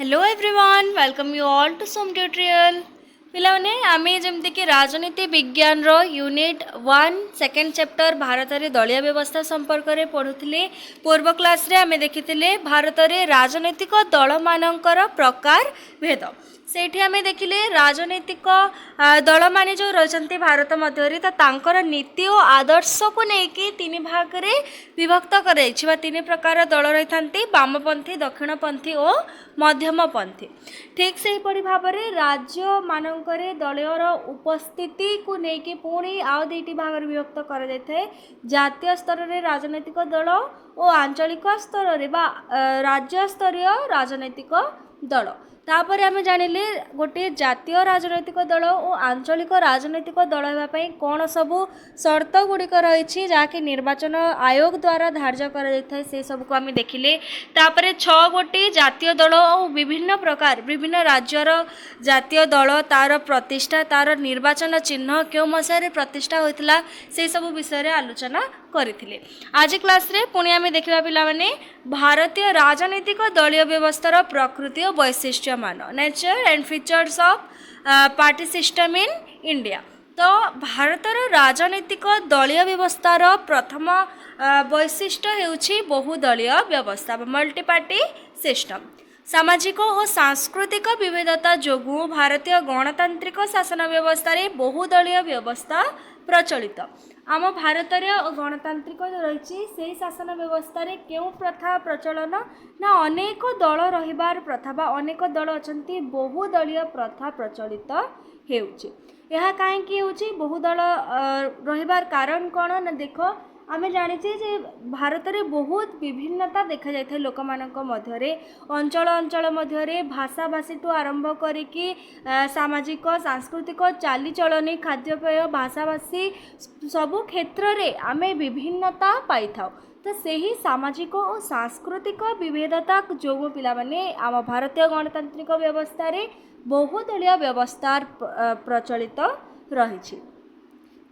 Hello everyone welcome you all to Som tutorial पिलाने आमे जमती कि राजनीति विज्ञान रो यूनिट 1 सेकेंड चैप्टर भारत रे दलिया व्यवस्था संपर्क में पढ़ुले पूर्व क्लास रे आमे देखिथिले भारत रे राजनैतिक दल मानकर प्रकार भेद सेठी आमे देखिले राजनैतिक दल माने जो रचंती भारत मध्य तो तांकर नीति और आदर्श को लेकिन तीन भाग रे विभक्त कर तीन प्रकार दल रही था वामपंथी दक्षिणपंथी और मध्यमपंथी ठीक से भाव में राज्य मानकरे दलर उपस्थिति को लेकिन पुणी आउ दुईटी भाग विभक्त कर जातीय स्तर में राजनैतिक दल और आंचलिक स्तर में राज्य स्तरीय राजनैतिक दल तापर आम जानिले गोटे जातीय राजनैतिक दल और आंचलिक राजनैतिक दल होगापी कौन सबू शर्त गुड़िक रही जहाँकि निर्वाचन आयोग द्वारा धार्य कर से सब को आम देखिले तापर 6 गोटी जातीय दल और विभिन्न प्रकार विभिन्न राज्यर जातीय दल तार प्रतिष्ठा तार निर्वाचन चिन्ह क्यों मसीह प्रतिष्ठा होता से सब विषय आलोचना करथिले। आज क्लास रे पुणी आम देखा पिलाने भारतीय राजनीतिक दलीय व्यवस्थार प्रकृति और वैशिष्ट्य मान nature and features of party system in India. तो भारतर राजनीतिक दलीय व्यवस्थार प्रथम वैशिष्ट्य हेउछि बहुदलीय व्यवस्था मल्टी पार्टी सिस्टम। सामाजिक और सांस्कृतिक विविधता जोगु भारतीय गणतांत्रिक शासन व्यवस्था रे बहुदलीय व्यवस्था प्रचलित। आम भारत गणतांत्रिक रही से शासन व्यवस्था रे क्यों प्रथा प्रचलन ना अनेक दल रहिबार प्रथा बा अनेक दल अछंती बहुदलीय प्रथा प्रचलित हेउछि। यह काहेकि हेउछि बहुदल रहिबार कारण कौन ना देख आमे जानिचे जे भारत में बहुत विभिन्नता देखा जाए लोक मानक मध्यरे अंचल अंचल मध्यरे भाषा भाषी ठू आरंभ करिकी सामाजिक सांस्कृतिक चालीचलनी खाद्यपेय भाषा भाषी सबु क्षेत्र रे आमे विभिन्नता पाई थाउ। तो सही सामाजिक और सांस्कृतिक विविधता जो पिला माने आम भारतीय गणतांत्रिक व्यवस्था रे बहुदलीय व्यवस्था प्रचलित रही।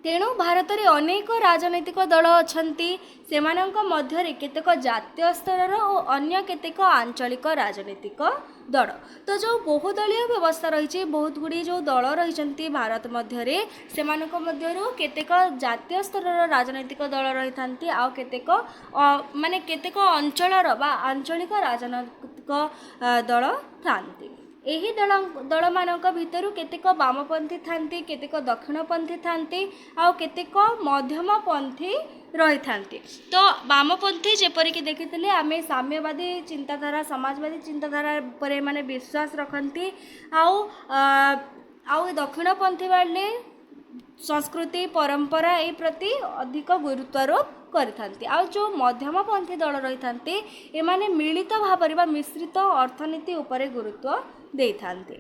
तेणु भारत में अनेक राजनैतिक दल अछंती सेमानंक मध्यरे केतेक जातीय स्तर और अन्य केतेक आंचलिक राजनीतिक दल। तो जो बहुदलीय व्यवस्था रही बहुत गुड़ी जो दल रही भारत मध्यरे सेमानंक मध्यरु केतेक जातीय स्तर राजनैतिक दल रही थांती आउ केतेक माने केतेक अंचलर बा आंचलिक राजनैतिक दल थांती। एही दल मानक भितर केतेक वामपंथी थांती केतेक दक्षिणपंथी थांती आउ केतेक मध्यमपंथी रही थांती। तो वामपंथी जेपरिक देखिथिले आमे साम्यवादी चिंताधारा समाजवादी चिंताधारा पर माने विश्वास रखती आउ दक्षिणपंथी वाले संस्कृति परंपरा ए प्रति अधिक गुरुत्वारोप करथांती। आ जो मध्यमपंथी दल रही थांती एमाने मिलित भाव मिश्रित अर्थनीति उपरे गुरुत्व दे थांती।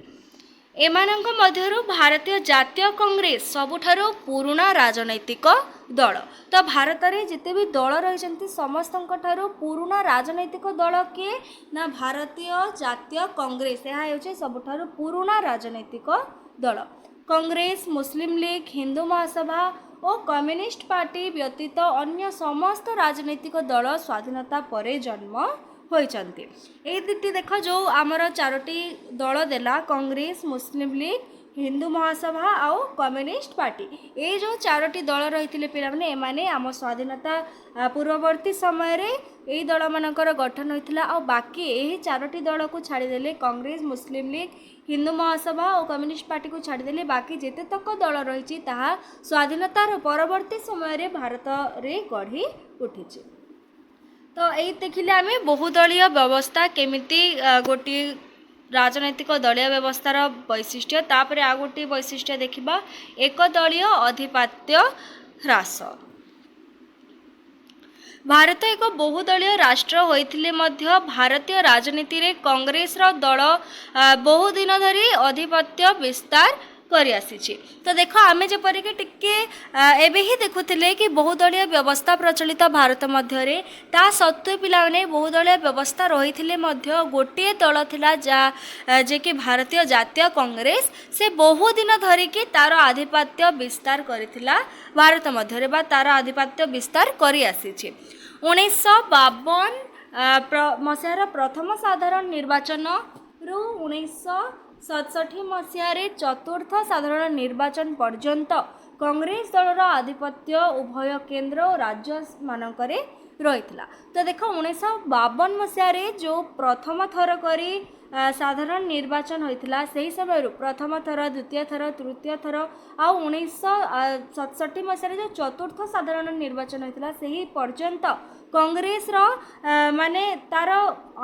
एमानंक मध्यरु भारतीय जातीय कांग्रेस सबुठारु पुराना राजनैतिक दल। तो भारत में जिते भी दल रही समस्तंक ठारु पुराना राजनैतिक दल किए ना भारतीय जातीय कांग्रेस यह होचे सबुठारु पुराना राजनैतिक दल। कांग्रेस मुस्लिम लीग हिंदू महासभा और कम्युनिस्ट पार्टी व्यतीत अन्य समस्त राजनैतिक दल स्वाधीनता परे जन्म होइचंती। ए दिटी देख जो आमर 4टी दल देला कांग्रेस मुस्लिम लीग हिंदू महासभा और कम्युनिस्ट पार्टी ये जो 4टी दल रही पिलाने एमाने आम स्वाधीनता पूर्ववर्ती समय रे यही दल मानकर गठन होता और बाकी यही 4टी दल को छाड़देले कांग्रेस मुस्लिम लीग हिंदू महासभा और कम्युनिस्ट पार्टी को छाड़देले बाकी जेते तक दल रही ताहा स्वाधीनतार परवर्ती समय रे भारत रे गढ़ी उठी। तो यही देखिले आमे बहुदलीय व्यवस्था केमिति गोटी राजनैतिक दलीय व्यवस्थार वैशिष्ट्य तापर आ गोटी वैशिष्ट्य देखिबा एकदलीय अधिपत्य ह्रास। भारत एक बहुदलीय राष्ट्र होइथिले मध्य भारतीय राजनीति रे कांग्रेस रो दल बहुदिन धरी आधिपत्य विस्तार करि आसीछि। तो देख आमे जेपरि के टिके एबे ही देखुथिले कि बहुदलीय व्यवस्था प्रचलित भारत मध्य रे ता सत्वे पिलाने बहुदलीय व्यवस्था रहिथिले मध्य गोटे दल थिला जे कि भारतीय जातीय कांग्रेस से बहुदिन धरी कि तार आधिपत्य विस्तार करिथिला भारत मध्य रे बा तार आधिपत्य विस्तार करि आसीछि। 1952 मसीहार प्रथम साधारण निर्वाचन रु 1967 मसीह चतुर्थ साधारण निर्वाचन पर्यंत कांग्रेस दलर आधिपत्य उभय केन्द्र और राज्य मानकरे रही। तो देख 1952 मसीह जो प्रथम थर करी साधारण निर्वाचन होता से ही समय प्रथम थर द्वितीय थर तृतीय थर आ 1967 मसीह जो चतुर्थ साधारण निर्वाचन होता से ही पर्यंत कांग्रेस माने तार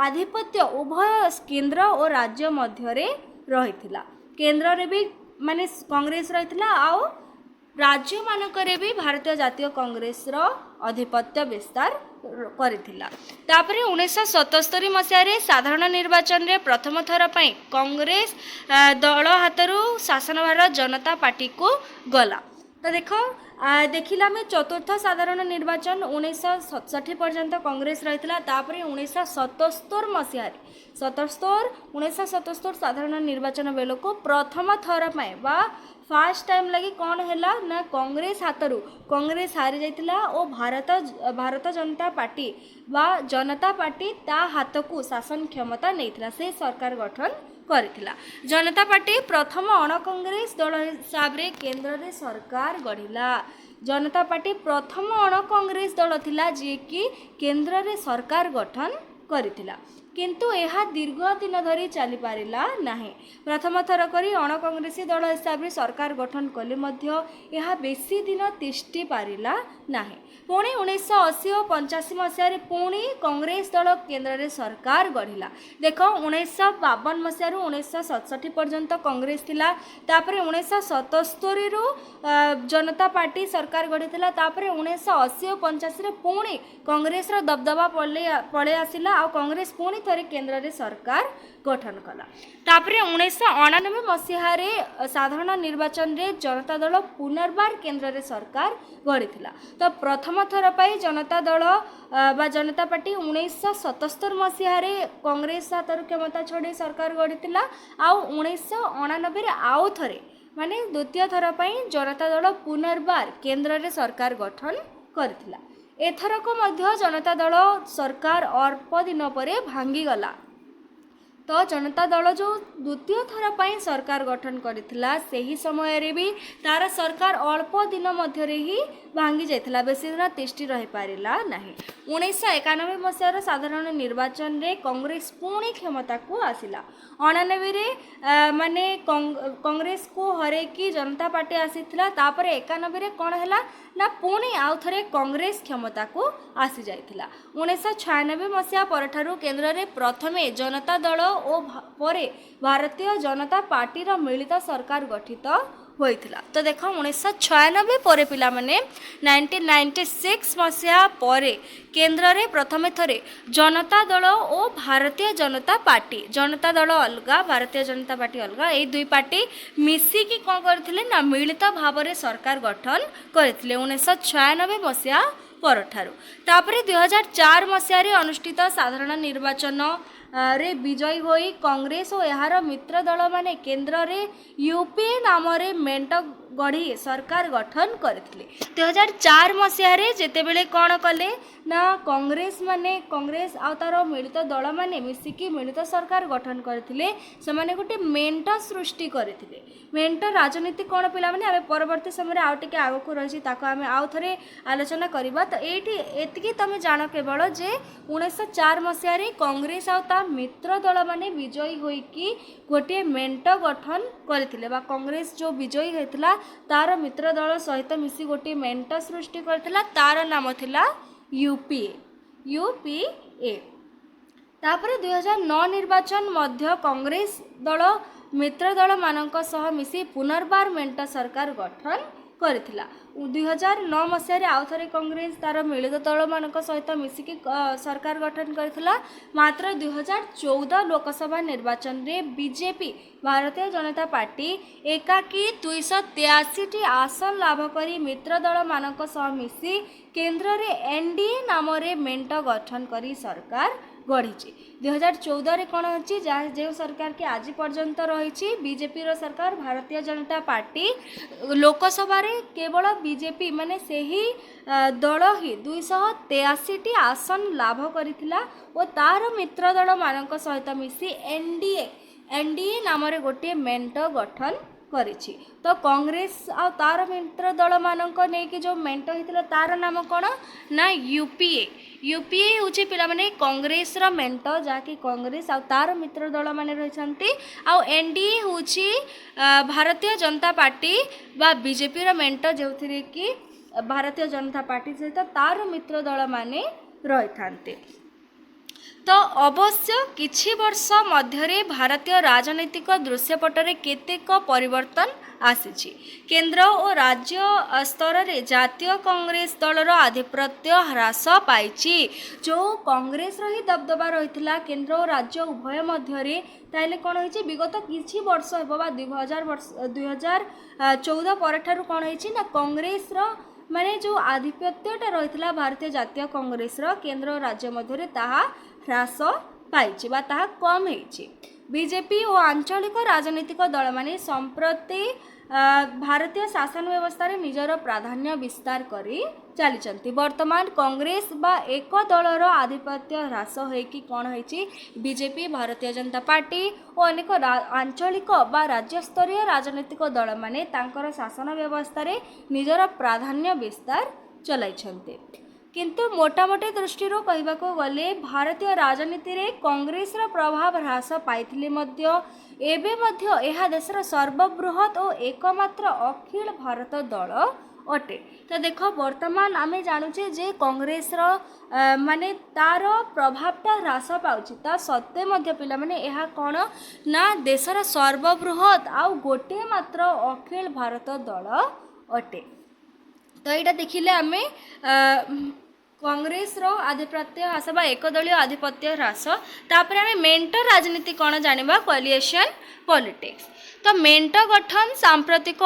आधिपत्य उभय केन्द्र और राज्य मध्य रही। केन्द्र रे भी माने कांग्रेस रही आउ राज्य मानकरे भी भारतीय जातीय कांग्रेस आधिपत्य विस्तार करथिला। तापरे 1977 मसीह साधारण निर्वाचन रे प्रथम थर पई कांग्रेस दल हाथरू शासनभार जनता पार्टी को गला। तो देखिला में चतुर्थ साधारण निर्वाचन 1967 पर्यंत कांग्रेस रही। 1977 मसीह 1977 साधारण निर्वाचन बेल को प्रथम थर पाए बा फास्ट टाइम लगी कौन है ना कांग्रेस हाथरू कांग्रेस हारी जाइतिला और भारत जनता पार्टी बा जनता पार्टी ता हाथ को शासन क्षमता नहीं से सरकार गठन करथिला। जनता पार्टी प्रथम अण कांग्रेस दल हिसाब रे केंद्र रे सरकार गढ़िला। जनता पार्टी प्रथम अण कांग्रेस दल थिला जे कि केंद्र रे सरकार गठन करथिला किंतु यह दीर्घ दिन धरी चली पारिला नहीं। प्रथम थर करी अण कांग्रेसी दल हिसाब रे सरकार गठन कले मध्य यह बेसी दिन तिष्टि पारिला नहीं। पुणी 1980 और 85 मसीह पुणी कांग्रेस दल केन्द्र रे सरकार गढ़िला। देख 1952 मसीह 1967 पर्यंत कांग्रेस थिला। तापरे 1977 रु जनता पार्टी सरकार गढ़िला। तापरे 1980 और 85 पुणी कांग्रेस रो दबदबा पळे आसिला आ कांग्रेस पुणी थरे केन्द्र रे सरकार गठन कला। तापरे 1999 मसीह साधारण निर्वाचन रे जनता दल पुनर्बार केन्द्र रे सरकार गढ़िला। तो प्रथम थर पाई जनता दल बा जनता पार्टी 1977 मसीह कांग्रेस हाथर क्षमता छड़ी सरकार गढ़िला। आउ 1999 आउ थरे माने द्वितीय थर पाई जनता दल पुनर्बार केन्द्र रे सरकार गठन करथिला। एथरक मध्य जनता दल सरकार अल्प दिन परे भांगी गला। तो जनता दल जो द्वितीय थर पाई सरकार गठन करथिला सेही समय रे भी तार सरकार अल्प दिन मध्य रे ही भांगी जाइथिला बेसी दिन तिष्टि रही पारिला नहीं। 1991 मसीह साधारण निर्वाचन रे कांग्रेस पुणी क्षमता को आसिला। 99 रे माने कांग्रेस को हरे की जनता पार्टी आसीथिला। तापरे 91 रे कोन हैला ना पुणी आउ थरे कांग्रेस क्षमता को आसी जाइथिला। 1996 मसीहा परठारु केन्द्र रे प्रथमे जनता दल और परे भारतीय जनता पार्टी रा मिलित सरकार गठित होइथिला। तो देख 1996 परे पिला माने 1996 मसीहा परे केन्द्र रे प्रथमे थरे जनता दल और भारतीय जनता दल अलगा भारतीय जनता पार्टी अलगा ए दुई पार्टी मिसिकी कौन करथिले ना मिलित भाव रे सरकार गठन करथिले 1996 मसीहा परठारु। तापरे 2004 मसीह अनुष्ठित साधारण निर्वाचन रे विजयी होई कांग्रेस और यार मित्र दल माने केन्द्र रे यूपीए नाम रे मेंट गढ़ी सरकार गठन करथिले। 2004 मसीह रे जेतेबेले कोन कले ना कांग्रेस आ तार मिलित दल माने मिसिकी मिलित सरकार गठन करथिले। से माने गोटे मेंट सृष्टि करथिले। मेंट राजनीति कोन पिला माने आमे परवर्ती समय आउ टिके आगो को रहिछि ताको आमे आउ थरे आलोचना करबा। तो एठी एतिकी तमे जानो केवल जे 1904 मसीह रे कांग्रेस आ ता मित्र दल माने विजयी होई कि गोटे मेंट गठन करथिले बा कांग्रेस जो विजयी हेतला तार मित्र दल सहित मिसी गोटे मेंट सृष्टि करथिला। तार नाम थिला यूपीए। तापरे 2009 निर्वाचन मध्य कांग्रेस दल मित्र दल मानक सह मिसी पुनर्बार मेंट सरकार गठन करथिला। 2009 मसीह आउ थरे कांग्रेस तार मिलित दल मानक सहित मिसिकी सरकार गठन करथिला। मात्र 2014 लोकसभा निर्वाचन रे बीजेपी भारतीय जनता पार्टी एकाकी 283 आसन लाभ करी मित्र दल मानक सह मिसी केन्द्र रे एनडीए नाम रे मेंट गठन करी सरकार गढ़ी। 2014 कौन अच्छी जो सरकार के आज पर्यंत रही बीजेपी रो सरकार भारतीय जनता पार्टी लोकसभा रे केवल बीजेपी माने सेही दल ही 283 आसन लाभ करिथिला और तार मित्र दल मानक सहित मिसी एनडीए एनडीए नाम गोटे मेंट गठन करिछि। तो कांग्रेस आ तार मित्र दल मानक नेकी जो मेंट होइतिला तार नाम कोन ना यूपीए। यूपीए होछि पिला माने कांग्रेस रा मेंट जाकि कांग्रेस आ तार मित्र दल माने रहिसंती। आ एनडीए होछि भारतीय जनता पार्टी बा बीजेपी रा मेंट जोथिरे कि भारतीय जनता पार्टी सहित तार मित्र दल माने रहिथान्ते। तो अवश्य किछि वर्ष मध्यरे भारतीय राजनीतिक दृश्यपटरे केतेक परिवर्तन आसीछि। केंद्र और राज्य स्तर रे जातीय कांग्रेस दलर आधिपत्य ह्रास पाइछि। जो कांग्रेस रही दबदबा रहितला केंद्र और राज्य उभय मध्यरे ताइले कोन होइछि विगत किछि वर्ष हेबो बा 2014 परठारु कोन होइछि ना कांग्रेस रो माने जो आधिपत्यटा रहितला भारतीय जातीय कांग्रेस रो केंद्र और राज्य मध्यरे ताहा ह्रास पाइछि बा ताहा कम हेछि। बीजेपी और आंचलिक राजनीतिक दल माने संप्रति भारतीय शासन व्यवस्था रे निजर प्राधान्य विस्तार करी चलीचंती। वर्तमान कांग्रेस बा एक दलर आधिपत्य ह्रास होइकि कोन होइछि बीजेपी भारतीय जनता पार्टी और अनेक आंचलिक बा राज्य स्तरीय राजनीतिक दल माने तांकर शासन व्यवस्था रे निजर प्राधान्य विस्तार चलाइछंती। किंतु मोटामोटी दृष्टि कहबाको गले भारतीय राजनीति रे कांग्रेस रा प्रभाव ह्रास पाइथिले मध्य एबे मध्य एहा देशर सर्वबृहत और एकमात्र अखिल भारत दल अटे। तो देख वर्तमान आमे जानुचे जे कांग्रेस रो माने तार प्रभावटा ह्रास पाउछि ता सत्ते मध्य पिला माने एहा कोन ना देशर सर्वबृहत आ गोटे मात्र अखिल भारत दल अटे। तो यहाँ देखिले आमे कांग्रेस रो आधिपत्य ह्रास बा एकदलीय आधिपत्य ह्रास तापर आमे मेंट राजनीति कोन जानिबा कोलिएशन पॉलिटिक्स। तो मेंट गठन सांप्रतिक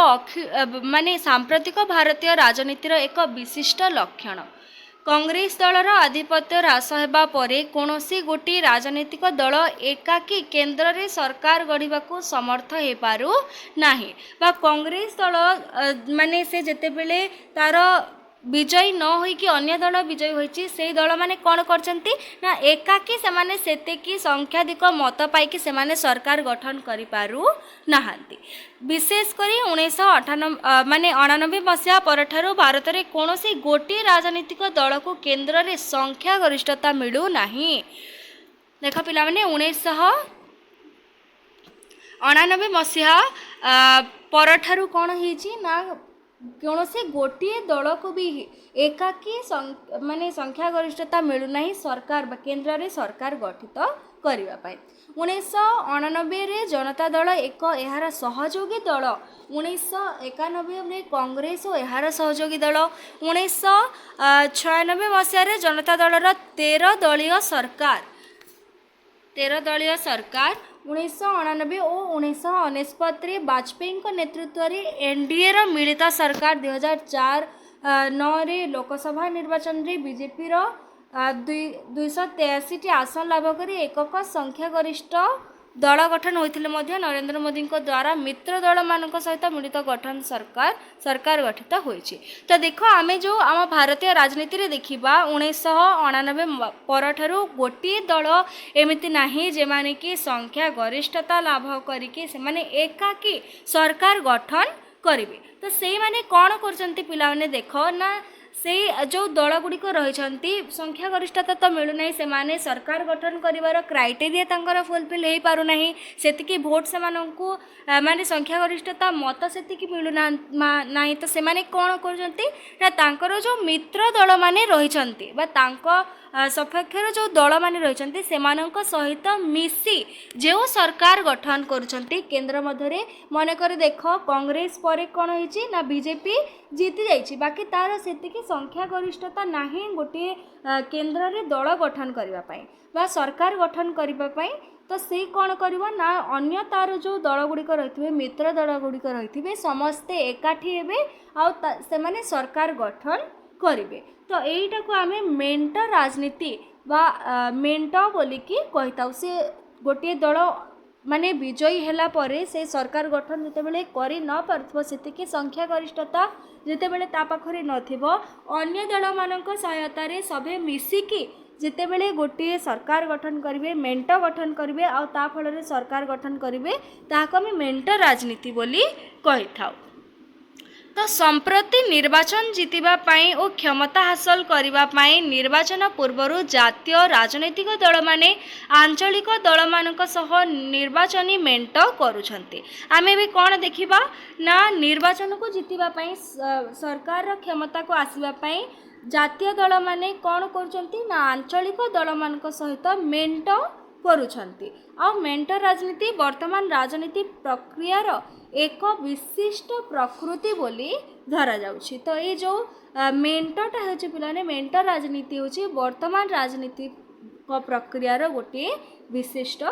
माने सांप्रतिक भारतीय राजनीतिर एक विशिष्ट लक्षण। कांग्रेस दलर आधिपत्य ह्रास हेबा परे कोनोसी गोटी राजनीतिक दल एकाकी केंद्र रे सरकार गढ़िबाकू समर्थ हे पारु नाही बा कांग्रेस दल माने से जेतेबेले तार विजयी न होई कि अन्य दल विजयी होइछि से दल माने कोन करचंती ना एकाकी से माने सेतेकी संख्याधिक मत पाई कि से माने सरकार गठन करि पारु नाहांती। विशेष करी 1998 माने 99 मसिया परठारु भारत रे कोनोसी गोटी राजनीतिक दल को केंद्र रे संख्या गरिष्ठता मिलु नाही। देख पिला माने 1999 मसिया परठारु कोन हिची ना कौनसी गोटे दल को भी एकाकी माने संख्या गरिष्ठता मिलूना सरकार केंद्र रे सरकार गठित करने। 1999 रे जनता दल एक यार सहयोगी दल, 1991 में कांग्रेस और यार सहयोगी दल, 1996 मसीह जनता दलर 13 दलीय सरकार 1999 और 1999 वाजपेयी नेतृत्व रे एनडीए रो मिलित सरकार 2004-9 रे लोकसभा निर्वाचन रे बीजेपी रो 283 आसन लाभ करी एकक संख्या गरिष्ठ दल गठन होइथिले मध्य नरेंद्र मोदी द्वारा मित्र दल मानक सहित मिलित गठन सरकार गठित होइछि। तो देखो आमे जो आम भारतीय राजनीति रे देखिबा 1999 परठारु गोटे दल एमिति नाही जे माने कि संख्या गरिष्ठता लाभ करिके से माने एकाकी सरकार गठन करिवे। तो सेई माने कोन करचंती पिला माने देखो ना से जो दल गुड़िक रही संख्या गरिष्ठता तो मिलूना से माने सरकार गठन करिवार क्राइटेरिया तांकर फुलफिल हो पारुना से भोट से माने संख्या गरिष्ठता मत से मिलूना ना तो से माने कौन कर जो मित्र दल माने रही सपक्षर जो दल माने रही सहित मिसी जो सरकार गठन करुछंती केंद्र मध्य मनकर देख कांग्रेस पर कौन होइछि ना बीजेपी जीति जाइछि बाकी तार सेतिकी संख्या गरिष्ठता नाही गोटे केंद्र रे दल गठन करिवा पई बा सरकार गठन करिवा पई। तो से कौन करिवो ना अन्य तार जो दल गुड़िक रही मित्र दल गुड़िक रही समस्ते एकाठी हेबे आ से माने सरकार गठन करिवे। तो एटा को आमे मेंट राजनीति बा मेंट बोलिकी कहिताउ से गोटे दल माने विजयी हैला परे से सरकार गठन जेतेबेले करि न पारथबो सेतिकी संख्या गरिष्ठता जेतेबेले ता पाखरे नथिबो अन्य दल मानक सहायता रे सभे मिसिकी ଯେତେବେଳେ ଗୋଟିଏ ସରକାର ଗଠନ କରିବେ ମେଣ୍ଟ ଗଠନ କରିବେ ଆଉ ତା ଫଳରେ ସରକାର ଗଠନ କରିବେ ତାହାକୁ ଆମେ ମେଣ୍ଟ ରାଜନୀତି ବୋଲି କହିଥାଉ। ତ ସମ୍ପ୍ରତି ନିର୍ବାଚନ ଜିତିବା ପାଇଁ ଓ କ୍ଷମତା ହାସଲ କରିବା ପାଇଁ ନିର୍ବାଚନ ପୂର୍ବରୁ ଜାତୀୟ ରାଜନୈତିକ ଦଳମାନେ ଆଞ୍ଚଳିକ ଦଳମାନଙ୍କ ସହ ନିର୍ବାଚନୀ ମେଣ୍ଟ କରୁଛନ୍ତି। ଆମେ ବି କ'ଣ ଦେଖିବା ନା ନିର୍ବାଚନକୁ ଜିତିବା ପାଇଁ ସରକାରର କ୍ଷମତାକୁ ଆସିବା ପାଇଁ ଜାତୀୟ ଦଳମାନେ କ'ଣ କରୁଛନ୍ତି ନା ଆଞ୍ଚଳିକ ଦଳମାନଙ୍କ ସହିତ ମେଣ୍ଟ କରୁଛନ୍ତି। ଆଉ ମେଣ୍ଟ ରାଜନୀତି ବର୍ତ୍ତମାନ ରାଜନୀତି ପ୍ରକ୍ରିୟାର ଏକ ବିଶିଷ୍ଟ ପ୍ରକୃତି ବୋଲି ଧରାଯାଉଛି। ତ ଏଇ ଯେଉଁ ମେଣ୍ଟଟା ହେଉଛି ପିଲାମାନେ ମେଣ୍ଟ ରାଜନୀତି ହେଉଛି ବର୍ତ୍ତମାନ ରାଜନୀତିକ ପ୍ରକ୍ରିୟାର ଗୋଟିଏ ବିଶିଷ୍ଟ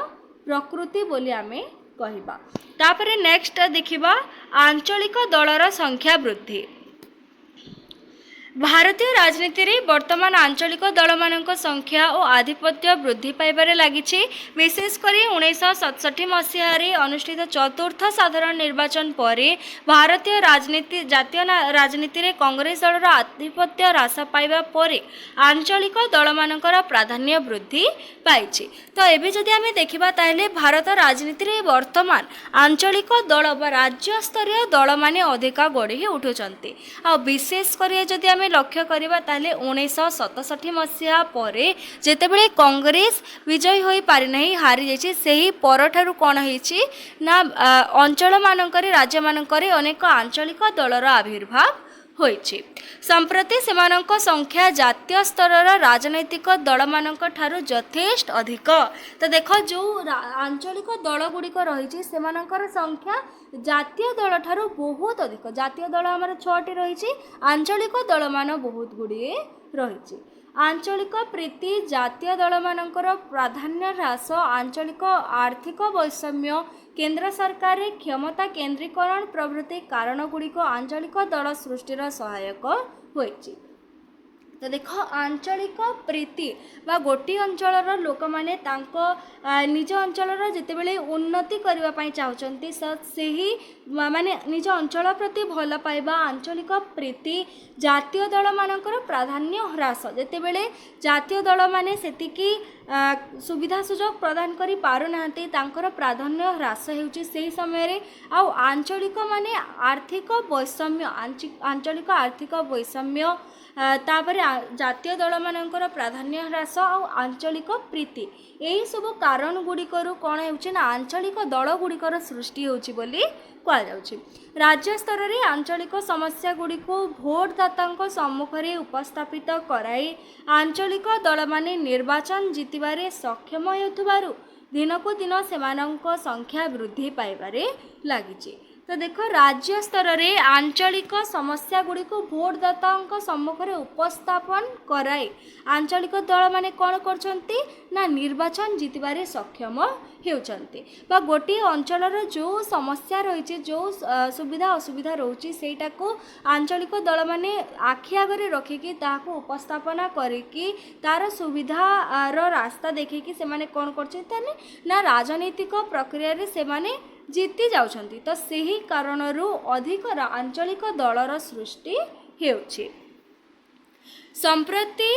ପ୍ରକୃତି ବୋଲି ଆମେ କହିବା। ତାପରେ ନେକ୍ସଟ ଦେଖିବା ଆଞ୍ଚଳିକ ଦଳର ସଂଖ୍ୟା ବୃଦ୍ଧି। ଭାରତୀୟ ରାଜନୀତିରେ ବର୍ତ୍ତମାନ ଆଞ୍ଚଳିକ ଦଳମାନଙ୍କ ସଂଖ୍ୟା ଓ ଆଧିପତ୍ୟ ବୃଦ୍ଧି ପାଇବାରେ ଲାଗିଛି। ବିଶେଷ କରି 1967 ମସିହାରେ ଅନୁଷ୍ଠିତ ଚତୁର୍ଥ ସାଧାରଣ ନିର୍ବାଚନ ପରେ ଭାରତୀୟ ଜାତୀୟ ରାଜନୀତିରେ କଂଗ୍ରେସ ଦଳର ଆଧିପତ୍ୟ ହ୍ରାସ ପାଇବା ପରେ ଆଞ୍ଚଳିକ ଦଳମାନଙ୍କର ପ୍ରାଧାନ୍ୟ ବୃଦ୍ଧି ପାଇଛି। ତ ଏବେ ଯଦି ଆମେ ଦେଖିବା ତାହେଲେ ଭାରତ ରାଜନୀତିରେ ବର୍ତ୍ତମାନ ଆଞ୍ଚଳିକ ଦଳ ବା ରାଜ୍ୟସ୍ତରୀୟ ଦଳମାନେ ଅଧିକ ଗଢ଼ି ଉଠୁଛନ୍ତି। ଆଉ ବିଶେଷ କରି ଯଦି ଆମେ ଲକ୍ଷ୍ୟ କରିବା ତାହେଲେ 1967 ମସିହା ପରେ ଯେତେବେଳେ କଂଗ୍ରେସ ବିଜୟୀ ହୋଇପାରିନାହିଁ ହାରିଯାଇଛି ସେହି ପରଠାରୁ କ'ଣ ହେଇଛି ନା ଅଞ୍ଚଳମାନଙ୍କରେ ରାଜ୍ୟମାନଙ୍କରେ ଅନେକ ଆଞ୍ଚଳିକ ଦଳର ଆବିର୍ଭାବ ହୋଇଛି। ସମ୍ପ୍ରତି ସେମାନଙ୍କ ସଂଖ୍ୟା ଜାତୀୟ ସ୍ତରର ରାଜନୈତିକ ଦଳମାନଙ୍କ ଠାରୁ ଯଥେଷ୍ଟ ଅଧିକ। ତ ଦେଖ ଯେଉଁ ଆଞ୍ଚଳିକ ଦଳ ଗୁଡ଼ିକ ରହିଛି ସେମାନଙ୍କର ସଂଖ୍ୟା ଜାତୀୟ ଦଳ ଠାରୁ ବହୁତ ଅଧିକ। ଜାତୀୟ ଦଳ ଆମର 6ଟି ରହିଛି, ଆଞ୍ଚଳିକ ଦଳମାନ ବହୁତ ଗୁଡ଼ିଏ ରହିଛି। ଆଞ୍ଚଳିକ ପ୍ରୀତି, ଜାତୀୟ ଦଳମାନଙ୍କର ପ୍ରାଧାନ୍ୟ ହ୍ରାସ, ଆଞ୍ଚଳିକ ଆର୍ଥିକ ବୈଷମ୍ୟ, କେନ୍ଦ୍ର ସରକାରରେ କ୍ଷମତା କେନ୍ଦ୍ରୀକରଣ ପ୍ରଭୃତି କାରଣଗୁଡ଼ିକ ଆଞ୍ଚଳିକ ଦଳ ସୃଷ୍ଟିର ସହାୟକ ହୋଇଛି। ତ ଦେଖ ଆଞ୍ଚଳିକ ପ୍ରୀତି ବା ଗୋଟିଏ ଅଞ୍ଚଳର ଲୋକମାନେ ତାଙ୍କ ନିଜ ଅଞ୍ଚଳର ଯେତେବେଳେ ଉନ୍ନତି କରିବା ପାଇଁ ଚାହୁଁଛନ୍ତି ସେହି ମାନେ ନିଜ ଅଞ୍ଚଳ ପ୍ରତି ଭଲ ପାଇବା, ଆଞ୍ଚଳିକ ପ୍ରୀତି, ଜାତୀୟ ଦଳମାନଙ୍କର ପ୍ରାଧାନ୍ୟ ହ୍ରାସ, ଯେତେବେଳେ ଜାତୀୟ ଦଳମାନେ ସେତିକି ସୁବିଧା ସୁଯୋଗ ପ୍ରଦାନ କରିପାରୁନାହାନ୍ତି ତାଙ୍କର ପ୍ରାଧାନ୍ୟ ହ୍ରାସ ହେଉଛି ସେହି ସମୟରେ। ଆଉ ଆଞ୍ଚଳିକ ମାନେ ଆର୍ଥିକ ବୈଷମ୍ୟ, ଆଞ୍ଚଳିକ ଆର୍ଥିକ ବୈଷମ୍ୟ, ତାପରେ ଜାତୀୟ ଦଳମାନଙ୍କର ପ୍ରାଧାନ୍ୟ ହ୍ରାସ ଆଉ ଆଞ୍ଚଳିକ ପ୍ରୀତି, ଏହିସବୁ କାରଣ ଗୁଡ଼ିକରୁ କ'ଣ ହେଉଛି ନା ଆଞ୍ଚଳିକ ଦଳ ଗୁଡ଼ିକର ସୃଷ୍ଟି ହେଉଛି ବୋଲି କୁହାଯାଉଛି। ରାଜ୍ୟ ସ୍ତରରେ ଆଞ୍ଚଳିକ ସମସ୍ୟା ଗୁଡ଼ିକୁ ଭୋଟଦାତାଙ୍କ ସମ୍ମୁଖରେ ଉପସ୍ଥାପିତ କରାଇ ଆଞ୍ଚଳିକ ଦଳମାନେ ନିର୍ବାଚନ ଜିତିବାରେ ସକ୍ଷମ ହେଉଥିବାରୁ ଦିନକୁ ଦିନ ସେମାନଙ୍କ ସଂଖ୍ୟା ବୃଦ୍ଧି ପାଇବାରେ ଲାଗିଛି। ତ ଦେଖ ରାଜ୍ୟ ସ୍ତରରେ ଆଞ୍ଚଳିକ ସମସ୍ୟା ଗୁଡ଼ିକୁ ଭୋଟଦାତାଙ୍କ ସମ୍ମୁଖରେ ଉପସ୍ଥାପନ କରାଇ ଆଞ୍ଚଳିକ ଦଳମାନେ କ'ଣ କରୁଛନ୍ତି ନା ନିର୍ବାଚନ ଜିତିବାରେ ସକ୍ଷମ ହେଉଛନ୍ତି। ବା ଗୋଟିଏ ଅଞ୍ଚଳର ଯେଉଁ ସମସ୍ୟା ରହିଛି, ଯେଉଁ ସୁବିଧା ଅସୁବିଧା ରହୁଛି ସେଇଟାକୁ ଆଞ୍ଚଳିକ ଦଳମାନେ ଆଖି ଆଗରେ ରଖିକି ତାହାକୁ ଉପସ୍ଥାପନା କରିକି ତାର ସୁବିଧାର ରାସ୍ତା ଦେଖିକି ସେମାନେ କ'ଣ କରୁଛନ୍ତି ନା ରାଜନୈତିକ ପ୍ରକ୍ରିୟାରେ ସେମାନେ ଜିତି ଯାଉଛନ୍ତି। ତ ସେହି କାରଣରୁ ଅଧିକ ଆଞ୍ଚଳିକ ଦଳର ସୃଷ୍ଟି ହେଉଛି। ସମ୍ପ୍ରତି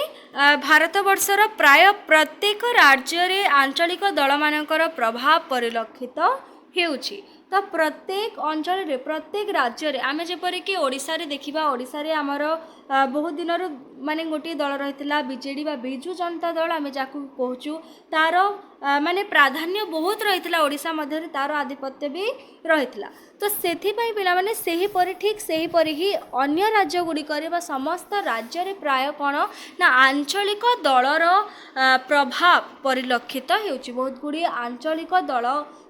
ଭାରତବର୍ଷର ପ୍ରାୟ ପ୍ରତ୍ୟେକ ରାଜ୍ୟରେ ଆଞ୍ଚଳିକ ଦଳମାନଙ୍କର ପ୍ରଭାବ ପରିଲକ୍ଷିତ ହେଉଛି। ତ ପ୍ରତ୍ୟେକ ଅଞ୍ଚଳରେ ପ୍ରତ୍ୟେକ ରାଜ୍ୟରେ ଆମେ ଯେପରିକି ଓଡ଼ିଶାରେ ଦେଖିବା, ଓଡ଼ିଶାରେ ଆମର ବହୁତ ଦିନରୁ ମାନେ ଗୋଟିଏ ଦଳ ରହିଥିଲା ବିଜେଡ଼ି ବା ବିଜୁ ଜନତା ଦଳ ଆମେ ଯାହାକୁ କହୁଛୁ, ତାର ମାନେ ପ୍ରାଧାନ୍ୟ ବହୁତ ରହିଥିଲା ଓଡ଼ିଶା ମଧ୍ୟରେ, ତାର ଆଧିପତ୍ୟ ବି ରହିଥିଲା। ତ ସେଥିପାଇଁ ପିଲାମାନେ ସେହିପରି ଠିକ୍ ସେହିପରି ହିଁ ଅନ୍ୟ ରାଜ୍ୟ ଗୁଡ଼ିକରେ ବା ସମସ୍ତ ରାଜ୍ୟରେ ପ୍ରାୟ କ'ଣ ନା ଆଞ୍ଚଳିକ ଦଳର ପ୍ରଭାବ ପରିଲକ୍ଷିତ ହେଉଛି। ବହୁତ ଗୁଡ଼ିଏ ଆଞ୍ଚଳିକ ଦଳ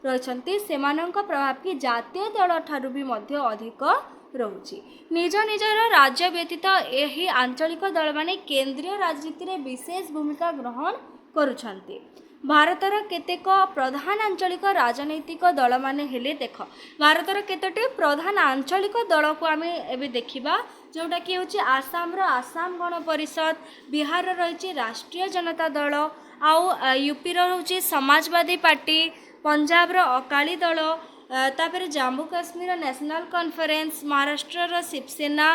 ରହିଛନ୍ତି, ସେମାନଙ୍କ ପ୍ରଭାବ କି ଜାତୀୟ ଦଳ ଠାରୁ ବି ମଧ୍ୟ ଅଧିକ ରହୁଛି। ନିଜ ନିଜର ରାଜ୍ୟ ବ୍ୟତୀତ ଏହି ଆଞ୍ଚଳିକ ଦଳମାନେ କେନ୍ଦ୍ରୀୟ ରାଜନୀତିରେ ବିଶେଷ ଭୂମିକା ଗ୍ରହଣ କରୁଛନ୍ତି। ଭାରତର କେତେକ ପ୍ରଧାନ ଆଞ୍ଚଳିକ ରାଜନୈତିକ ଦଳମାନେ ହେଲେ ଦେଖ ଭାରତର କେତୋଟି ପ୍ରଧାନ ଆଞ୍ଚଳିକ ଦଳକୁ ଆମେ ଏବେ ଦେଖିବା, ଯେଉଁଟାକି ହେଉଛି ଆସାମର ଆସାମ ଗଣ ପରିଷଦ, ବିହାରର ରହିଛି ରାଷ୍ଟ୍ରୀୟ ଜନତା ଦଳ, ଆଉ ୟୁପିର ହେଉଛି ସମାଜବାଦୀ ପାର୍ଟି, ପଞ୍ଜାବର ଅକାଳୀ ଦଳ, ତାପରେ ଜାମ୍ମୁ କାଶ୍ମୀର ନ୍ୟାସନାଲ୍ କନଫରେନ୍ସ, ମହାରାଷ୍ଟ୍ରର ଶିବସେନା,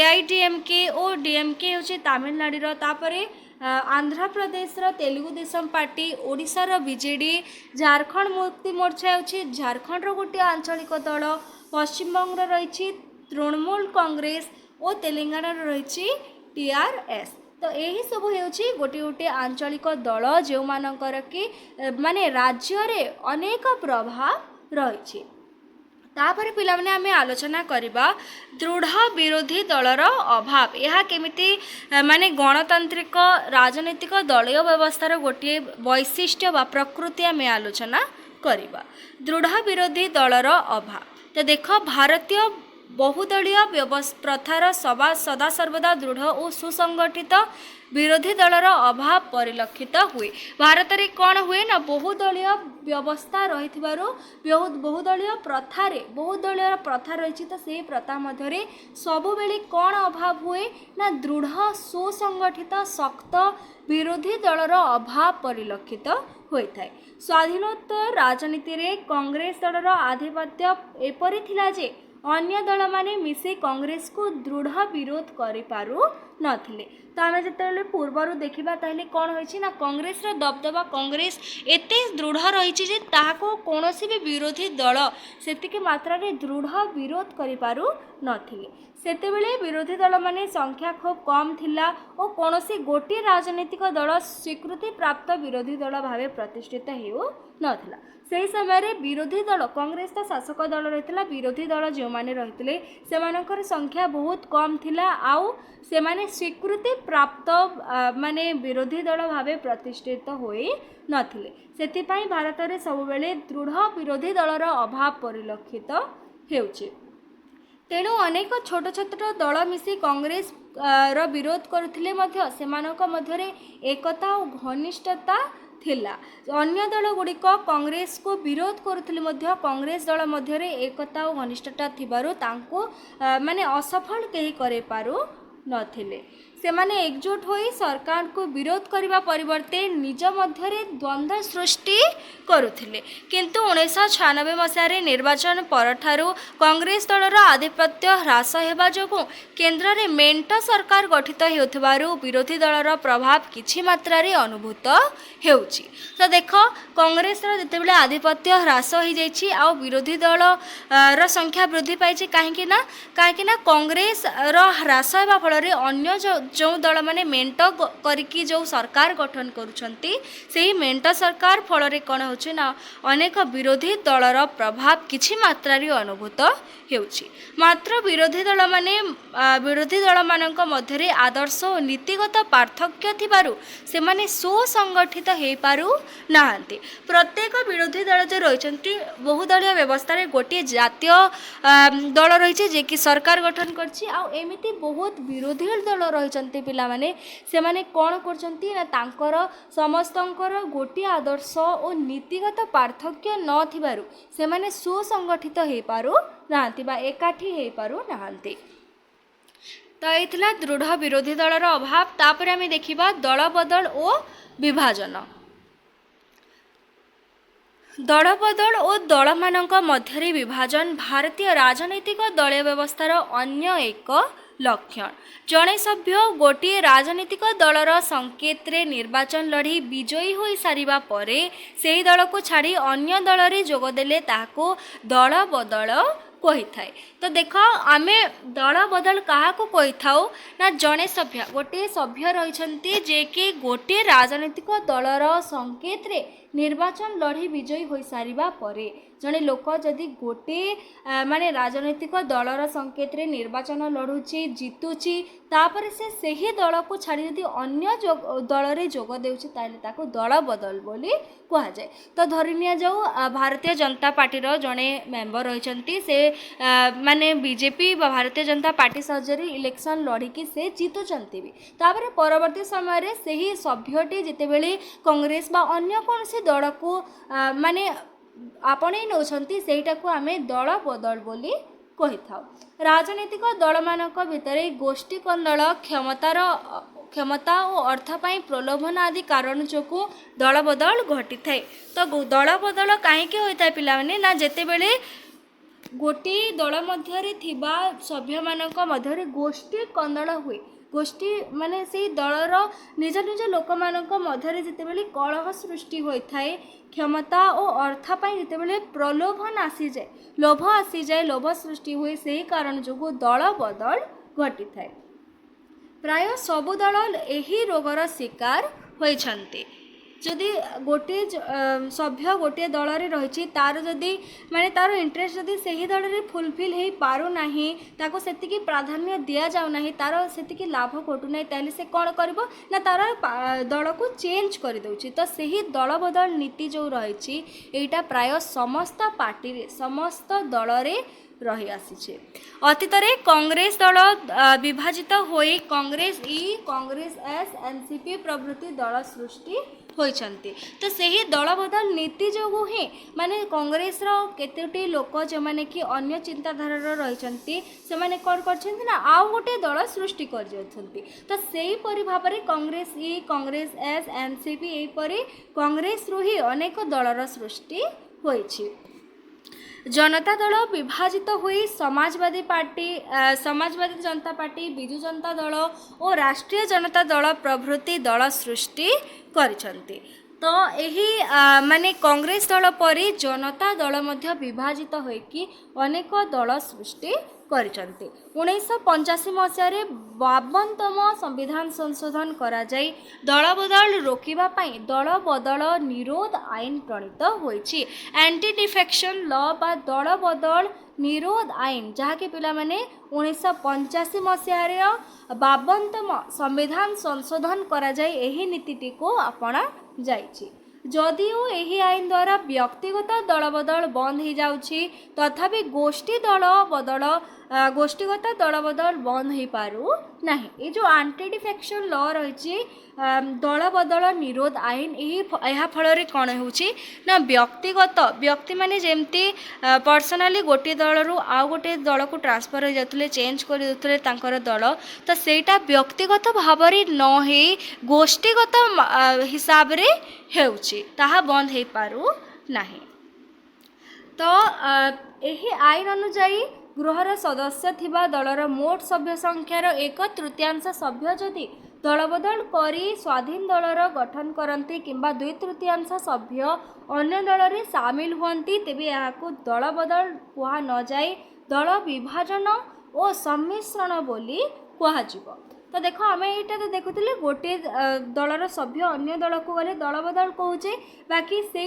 AIDMK ଓ DMK ହେଉଛି ତାମିଲନାଡ଼ୁର, ତାପରେ आंध्र प्रदेशर तेलुगु देशम पार्टी, ओडिशार बीजेडी, झारखंड मुक्ति मोर्चा होची झारखंड गोटे आंचलिक दल, पश्चिम बंग रही तृणमूल कांग्रेस और तेलंगाना रही टीआरएस। तो यही सब होची गोटे गोटे आंचलिक दल जो मानकर कि माने राज्य रे अनेक प्रभाव रही। तापर पिला माने आमे आलोचना करिबा दृढ़ विरोधी दलर अभाव। यह केमिति माने गणतांत्रिक राजनीतिक दलीय व्यवस्थार गोटे वैशिष्ट्य बा प्रकृति आमे आलोचना करिबा। दृढ़ विरोधी दलर अभाव तो देख भारतीय बहुदलीय प्रथार सदा सर्वदा दृढ़ और सुसंगठित विरोधी दलर अभाव परिलक्षित हुए। भारत में कौन हुए ना बहुदलीय व्यवस्था रही बहुदलीय प्रथा रही तो से प्रथा मध्य सबु बेले कौन अभाव हुए ना दृढ़ सुसंगठित शक्त विरोधी दलर अभाव परिलक्षित होता है। स्वाधीनोत्तर राजनीति रे कांग्रेस दलर आधिपत्य एपरि थिला जे अन्य दल माने मिसे कांग्रेस को दृढ़ विरोध करि पारु नथिले। तो आम जो पूर्वर देखा ताहले कौन होइछि ना कांग्रेस रो दबदबा कांग्रेस एते दृढ़ रही जे ताहाको कोनोसी भी विरोधी दल सेतिके मात्रा रे दृढ़ विरोध करि पारु नथिले। सेतेबेले विरोधी दल माने संख्या खूब कम थिला और कोनोसी गोटे राजनीतिक दल स्वीकृति प्राप्त विरोधी दल भावे प्रतिष्ठित हेउ नथिला। से समय विरोधी दल कांग्रेस तो शासक दल रही विरोधी दल जो मैंने रही से संख्या बहुत कम थिला आउ से माने स्वीकृति प्राप्त माने विरोधी दल भावे प्रतिष्ठित होई नथिले। सेतिपाई भारत में सब बेले दृढ़ विरोधी दलर अभाव परिलक्षित हेउछि। तेणु अनेक छोट छोट दल मिसी कांग्रेस रो विरोध करुथिले मध्य सेमानक मध्यरे एकता और घनिष्ठता थिला। अन्य दल गुड़िक कांग्रेस को विरोध करुथिले मध्य कांग्रेस दल मध्यरे एकता और घनिष्ठता थिबारु तांको माने असफल केही करे पारु नथिले। सेमाने एकजुट होई सरकार को विरोध करिबा परिवर्ते निज मध्यरे द्वंद्व सृष्टि करुथिले। किंतु 1996 मसीह निर्वाचन परठारु कांग्रेस दलर आधिपत्य ह्रास हेबा जोगु केंद्र रे मेंट सरकार गठित हेउथिबारु विरोधी दलर प्रभाव किछि मात्रा रे अनुभूत हेउछि। तो देख कांग्रेस रो जेतेबेले आधिपत्य ह्रास हो जाइछि आ विरोधी दल रो संख्या वृद्धि पाइछि काहेकि ना कांग्रेस रो ह्रास हेबा फल रे अन्य जो दल माने मेंट करिकी जो सरकार गठन करुछंती सेही मेंट सरकार फल रे कोन होछि ना अनेक विरोधी दलर प्रभाव किछि मात्रा रे अनुभूत हेउछि। मात्र विरोधी दल मानक मध्यरे आदर्श और नीतिगत पार्थक्य थिबारु से माने सुसंगठित हे पारु नाहंती। प्रत्येक विरोधी दल जो रहिछंती बहुदलीय व्यवस्था रे गोटे जातीय दल रहिছে जे कि सरकार गठन करछि आ एमिति बहुत विरोधी दल रहिछंती पिला माने से माने कोन करछंती ना तांकर समस्तंकर गोटे आदर्श और नीतिगत पार्थक्य न थिबारु से माने सुसंगठित हे पारु नाहंती बा एकाठी हे पारु नाहंती। तो ये दृढ़ विरोधी दलर अभाव। तापर आमे देखिबा दल बदल और विभाजन। दल बदल और दल मानक मध्यरे विभाजन भारतीय राजनैतिक दलीय व्यवस्थार अन्य एक लक्षण। जड़े सभ्य गोटे राजनीतिक दलर संकेत रे निर्वाचन लड़ी विजयी हो सारिबा परे सेही दल को छाड़ी अन्य दल रे जोगदेले ताको दल बदल कही थाए। तो देख आमे दल बदल क्या कही था ना जड़े सभ्य गोटे सभ्य रही जे कि गोटे राजनीतिक दलर संकेत रे निर्वाचन लड़ी विजयी हो सारिबा परे जड़े लोक जदि गोटे माने राजनैतिक दलर संकेत रे निर्वाचन लड़ुची जितुची तापर से सही दल को छाड़ी यदि अन्य दल रे जोग देउची ताले ताको दल बदल बोली कहा जाए। तो धरि निया जाऊ भारतीय जनता पार्टी रो जड़े मेंबर रहिछंती से माने BJP Bharatiya Janata party सहजरी election लड़िकी से जीतुचंती भी तापर परवर्ती समय रे सही सभ्यटी जितेबेले कांग्रेस बा अन्य कौन से दल को माने आपणे नौछंती सेटा को आमे दल बदल बोली कही था। राजनीतिक दल मानक भितरे गोष्ठी कंदल क्षमता और अर्थ पाई प्रलोभन आदि कारण जोकु दल बदल घटी थाए। तो दल बदल कहीं होता है पिला माने ना जेते बेले गोटे दल मध्यरे थिबा सभ्य मानक मध्यरे गोष्ठी कंदल हुए गोष्ठी माने से दलर निज निज लोक मानक मध्य जितेबाला कलह सृष्टि होता है क्षमता और अर्थ जितेबाला प्रलोभन आसी जाए लोभ आसी जाए लोभ सृष्टि हुए से कारण जो दल बदल घटी थाए प्राय सबु दल यही रोगर शिकार होइछन्ति जदि गोटे सभ्य गोटे दल रे रही तार जदि माने तार इंटरेस्ट जदि सही दल रे फुलफिल हो पारु नाही ताको सेतिकी प्राधान्य दिया जाउ नाही तार सेतिकी लाभ घटु नाही ताले से कोन करबो ना तार दल को चेंज कर दउची तो सही दल बदल नीति जो रही एटा प्राय समस्त पार्टी रे समस्त दल रे रही आसी अतीत कांग्रेस दल विभाजित होई कांग्रेस ई कांग्रेस एस एनसीपी प्रभृति दल सृष्टि होइछन्ति तो सही दल बदल नीति जो ही माने कांग्रेस रो केतोटी लोक जो माने कि अन्य चिंताधारा रही से माने कौन करछन्ति ना आउ गोटे दल सृष्टि कर जछन्ति तो सेही परि भाबरे कांग्रेस ई कांग्रेस एस एनसीपी एही परि कांग्रेस रो ही अनेक दलर सृष्टि होइछि जनता दल विभाजित हुई समाजवादी पार्टी समाजवादी जनता पार्टी बिजु जनता दल और राष्ट्रीय जनता दल प्रभृति दल सृष्टि करिसंती तो यही माने कांग्रेस दल परी जनता दल मध्य विभाजित होइकी अनेक दल सृष्टि करिसंती 1985 मसीह 52तम संविधान संशोधन करा जाई दल बदल रोकिबा पाई दल बदल निरोध आईन प्रणीत होइछि एंटी डिफेक्शन लॉ बा दल बदल निरोध आईन जहाँकि पिला माने 1985 मसीह 52तम संविधान संशोधन करा जाई एही नीतिटी को अपना जाइछि जदिओ यही आईन द्वारा व्यक्तिगत दल बदल बंद हो जाउछि तथापि गोष्ठीगत दल बदल बंद हो पारु नाही ये जो एंटी डिफेक्शन लॉ रही दल बदल निरोध आईन यह फल कौन होना व्यक्तिगत व्यक्ति माने जेमती पर्सनाली गोटे दल रु आउ गोटे दल को ट्रांसफर हो जाते चेंज कर देते दल तो सेटा व्यक्तिगत भाव न हो गोष्ठीगत हिसाब रे हेउछि ताहा बंद हो पारु नाही तो यही आईन अनुजाई गृहर सदस्य थिबा दलर मोट सभ्य संख्यार 1/3 सभ्य जदि दल बदल करी स्वाधीन दलर गठन करती किंबा 2/3 सभ्य अन्य दल रे सामिल हुअंती तेबे याको दल बदल कुहा न जाए दल विभाजन और सम्मिश्रण बोली कुहाजिबो तो देख आम यहाँ तो देखुले गोटे दलर सभ्य अन्य दल को गले दल बदल कहुचे बाकी से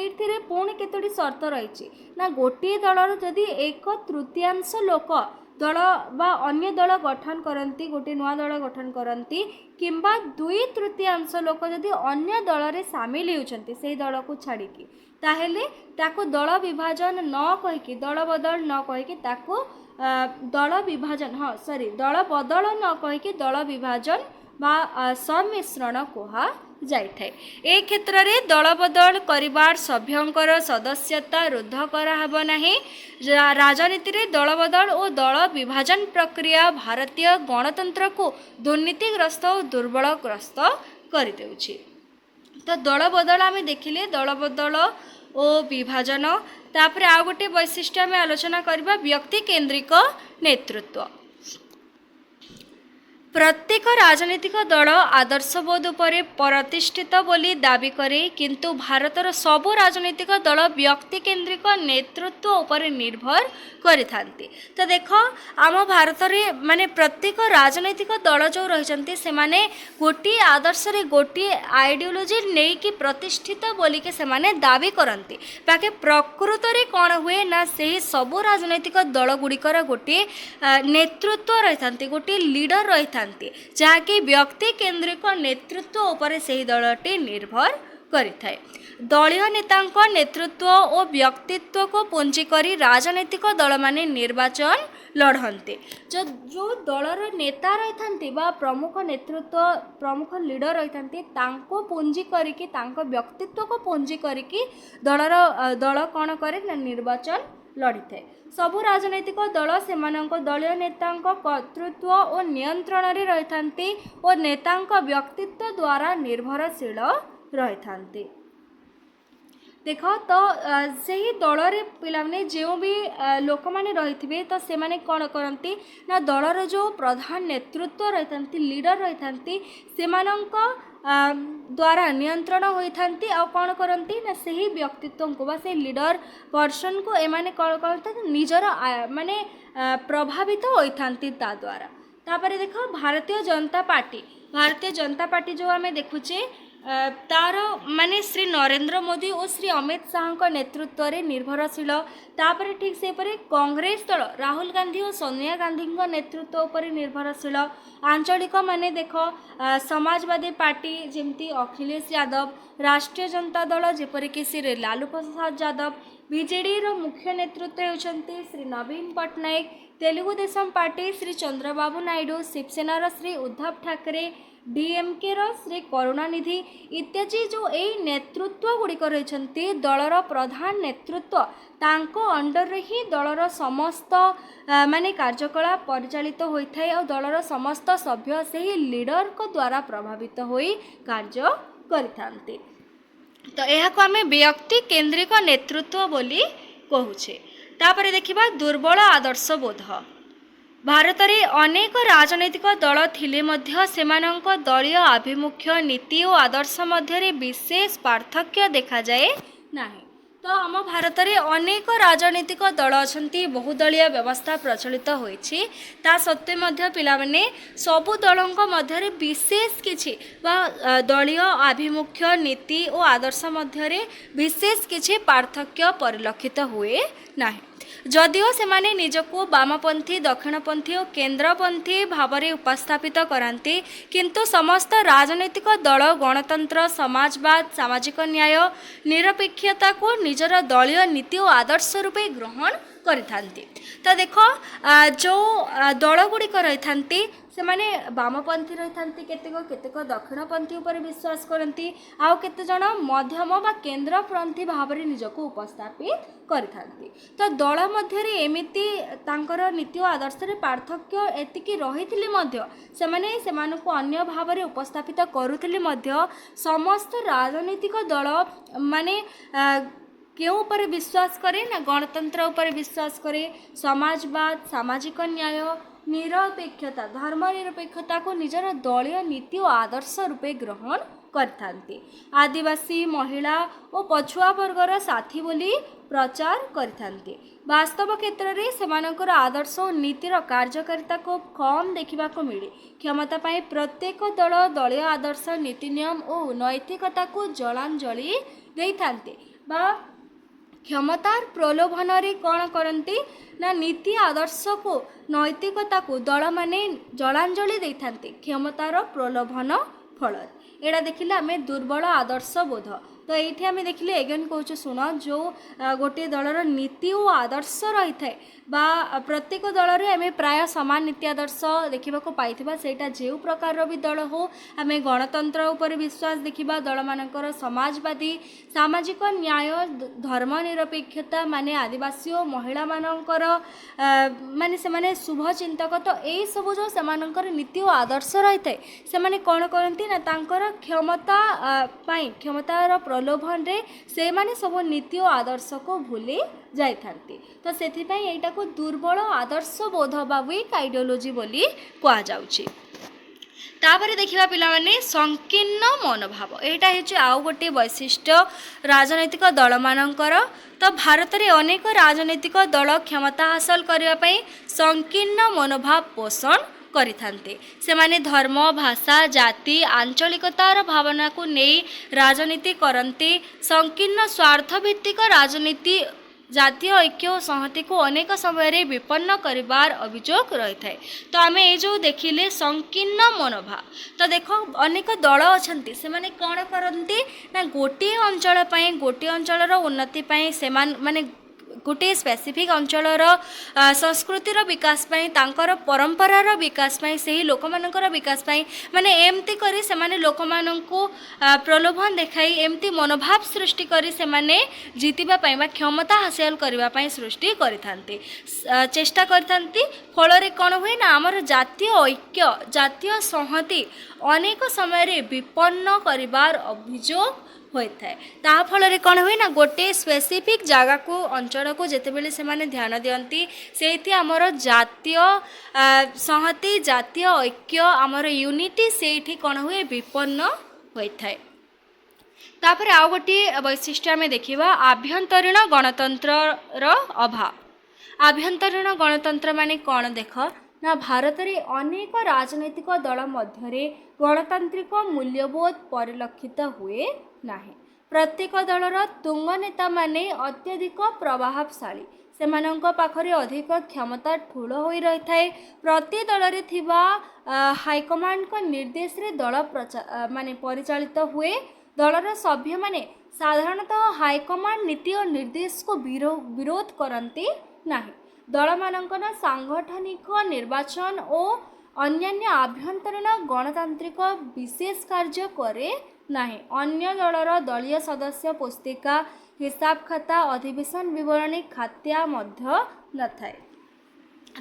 पुणी केतोटी शर्त रही ना गोटे दलर जदि 1/3 लोक दल बा अन्य दल गठन करती गोटे नुआ दल गठन करती किंबा 2/3 लोक जदि अन्य दल रे सामिल होती से दल को छाड़िकी ताहेले ताको दल विभाजन न कहीकि दल बदल न कहीकि ताको दल विभाजन हाँ सॉरी दल बदल न कहीकि दल विभाजन बा सम्मिश्रण कहा जाइथाय ए क्षेत्र रे दल बदल करिबार सभ्यंकर सदस्यता रुद्ध कराहब नाही राजनीति रे दल बदल और दल विभाजन प्रक्रिया भारतीय गणतंत्र को दुर्नीतिग्रस्त और दुर्बलग्रस्त कर देउछि तो दल बदल आम देखिले दल बदल और विभाजन तापर आ गोटे वैशिष्ट्य आम आलोचना करबा व्यक्ति केंद्रिक नेतृत्व प्रत्येक राजनीतिक दल आदर्शबोध उपरे प्रतिष्ठित बोली दाबी करे किंतु भारतर सबु राजनीतिक दल व्यक्ति केंद्रिक नेतृत्व उपरे निर्भर करिथांती तो देख आम भारत में माने प्रत्येक राजनीतिक दल जो रही से माने गोटे आदर्श रे गोटे आइडियोलॉजी नहीं कि प्रतिष्ठित बोली के से माने दाबी करती बाकी प्रकृत रे कौन हुए ना से सबु राजनीतिक दल गुड़िकर गोटे नेतृत्व रही गोटे लीडर रही जहाँकि व्यक्ति केंद्रिक नेतृत्व उपरे से दलटी निर्भर करिथाय दलीय नेतांक नेतृत्व और व्यक्तित्व को पुंजी करी राजनीतिक दल माने निर्वाचन लड़ते जो दलर नेता रही प्रमुख नेतृत्व प्रमुख लीडर रही पुंजी करिकी व्यक्तित्व को पुंजी करिकी दल कौन करे निर्वाचन लड़ी थे सबु राजनैतिक दल से दलीय नेतांक कर्तृत्व और नियंत्रण रे रही और नेतांक व्यक्तित्व द्वारा निर्भरशील रही देख तो से ही दल रे पिलाने जो भी लोक मैंने रही तो से माने कौन करती ना दलर जो प्रधान नेतृत्व रही था लीडर रही था से द्वारा नियंत्रण होता आ कौन करती ना से ही व्यक्तित्व को बा से लीडर पर्सन को एमाने कौन करते निजर माने प्रभावित होता द्वारा। तापर देख भारतीय जनता पार्टी जो आम देखुचे तार माने श्री नरेंद्र मोदी और श्री अमित शाह नेतृत्व रे निर्भरशील। तापर ठीक से परे कांग्रेस दल राहुल गांधी और सोनिया गांधी नेतृत्व उपर निर्भरशील। आंचलिक माने देख समाजवादी पार्टी जमती अखिलेश यादव, राष्ट्रीय जनता दल जेपरिक श्री लालू प्रसाद यादव, बीजेडी रो मुख्य नेतृत्व होती श्री नवीन पट्टनायक, तेलुगु देशम पार्टी श्री चंद्रबाबू नायडू, शिवसेना रो श्री उद्धव ठाकरे, डीएमके रो श्री करुणानिधि इत्यादि जो यही नेतृत्व गुड़िक रही दलर प्रधान नेतृत्व तांको अंडर रे ही दलर समस्त माने कार्यकलाप परिचालित होता है और दलर समस्त सभ्य से ही लीडर को द्वारा प्रभावित होई कार्य करिथांते। तो यह को आमे व्यक्ति केंद्रिक नेतृत्व बोली कहूछे। तापर देखिबा दुर्बल आदर्श बोध। भारत में अनेक राजनैतिक दल थिले मध्य सेमानंक दलीय आभिमुख्य नीति और आदर्श मध्य विशेष पार्थक्य देखा जाए नाही। तो आम भारत में अनेक राजनैतिक दल अच्छा बहुदलीय व्यवस्था प्रचलित होइछि ता सत्वे मध्य पिला माने सबु दलों मध्य विशेष किछि बा दलीय आभिमुख्य नीति और आदर्श मध्य विशेष किछि पार्थक्य परिलक्षित हुए नाही। जदिओ सेमाने निजको वामपंथी दक्षिणपंथी और केंद्रपंथी भाव में उपस्थापित करांती किंतु समस्त राजनैतिक दल गणतंत्र समाजवाद सामाजिक न्याय निरपेक्षता को निजर दलीय नीति और आदर्श रूपे ग्रहण करिथांती। तो देख जो दल गुड़िक रही से माने वामपंथी रही केतेक दक्षिणपंथी उपर विश्वास करती आउ केते जण मध्यम बा केंद्रपंथी भाव में निजको उपस्थापित करिथांती। तो दल मध्य एमिति तांकर नीति और आदर्श रे पार्थक्य एतिकी रहिथिले मध्य सेमाने सेमानकु अन्य भाव में उपस्थापित करुथिले मध्य समस्त राजनीतिक दल माने क्यों पर विश्वास करे ना गणतंत्र उपर विश्वास करे, समाजवाद सामाजिक न्याय निरपेक्षता धर्मनिरपेक्षता को निजर दलीय नीति और आदर्श रूपे ग्रहण करथांती। आदिवासी महिला और पछुआ वर्गर साथी बोली प्रचार करथांती। वास्तव क्षेत्र में सेमानकर आदर्श और नीतिर कार्यकारिता को कम देखा मिले। क्षमता पाई प्रत्येक दल दलीय आदर्श नीति नियम और नैतिकता को जलांजलि देइथांती बा क्षमतार प्रलोभन रे कौन करती ना नीति आदर्श को नैतिकता को दल माने जलांजलि देइथांती क्षमतार प्रलोभन फल। एड़ा देखिले आमे दुर्बल आदर्श बोध। तो ये आम देखिले एगेन कहूँ शुण जो गोटे दलर नीति और आदर्श रही है बा प्रत्येक दल रे आमे प्राय समान नीति आदर्श देखा पाई सेटा जो प्रकार भी दल हो आम गणतंत्र उपर विश्वास देखा दल मानकर समाजवादी सामाजिक न्याय धर्मनिरपेक्षता माने आदिवासी और महिला मानकर माने से माने शुभ चिंतक। तो यही सब जो सेमानकर नीति और आदर्श रही है से कौन करती ना तांकर क्षमता पाई क्षमतार प्रलोभन रे से माने सब नीति और आदर्श को भूली जाइथांती। तो सेथिपाई एटा को दुर्बल आदर्श बोध बा वीक आइडियोलॉजी बोली कहा जाउची। तापर देखिबा पिला माने संकीर्ण मनोभाव एटा हेची आउ गोटे वैशिष्ट्य राजनैतिक दल मानकर। तो भारत में अनेक राजनैतिक दल क्षमता हासिल करने पई संकीर्ण मनोभाव पोषण करिथांते। सेमाने धर्म भाषा जाति आंचलिकतार भावना को नहीं राजनीति करते। संकीर्ण स्वार्थभित्तिक राजनीति जातीय ऐक्य और संहति को अनेक समय विपन्न करिबार अभियोग रही है। तो आम ये जो देखिले संकीर्ण मनोभाव तो देख अनेक दल अच्छा से माने कौन करते ना गोटे अंचल गोटे अंचल उन्नति से माने गोटे स्पेसिफिक अंचलर संस्कृतिर विकास पाई तांकर परंपरार विकास पाई से लोक मानकर विकास पाई माने एमती करी से माने लोक माननको प्रलोभन देखाई एमती मनोभाव सृष्टि करी से माने जीतिबा पाई बा क्षमता हासिल करबा पाई सृष्टि करिथांती चेष्टा करिथांती। फल रे कोन हुए ना हमर जातीय ऐक्य जातीय संहति अनेक समय विपन्न करिबार अभियोग होता है ता फल कौन हुए ना गोटे स्पेसिफिक जगह को अंचल को जितेबले से माने ध्यान दियंती से आमर जातीय संहति जातीय ऐक्य आमर यूनिटी से कौन हुए विपन्न होता है। तापर आउ गोटे वैशिष्ट्य आम देखा आभ्यंतरीण गणतंत्र अभाव। आभ्यंतरीण गणतंत्र माने कौन देख ना भारत में अनेक राजनैतिक दल मध्य गणतांत्रिक मूल्यबोध परिलक्षित हुए ना। प्रत्येक दलर तुंग नेता माने अत्यधिक प्रभावशाली सेमानंक पाखरे अधिक क्षमता ठूल हो रही है। प्रति दल रे थिबा हाईकमांड को निर्देश रे दल माने परिचालित हुए। दलर सभ्य माने साधारणतः हाईकमांड नीति और निर्देश को विरोध करती नहीं। दल मानकर सांगठनिक निर्वाचन और अन्यान्य आभ्यंतरीण गणतांत्रिक विशेष कार्य करे नहीं। अन्य दलर दलीय सदस्य पुस्तिका हिसाब खाता अधिवेशन विवरणी खात्या मध्य न थाए।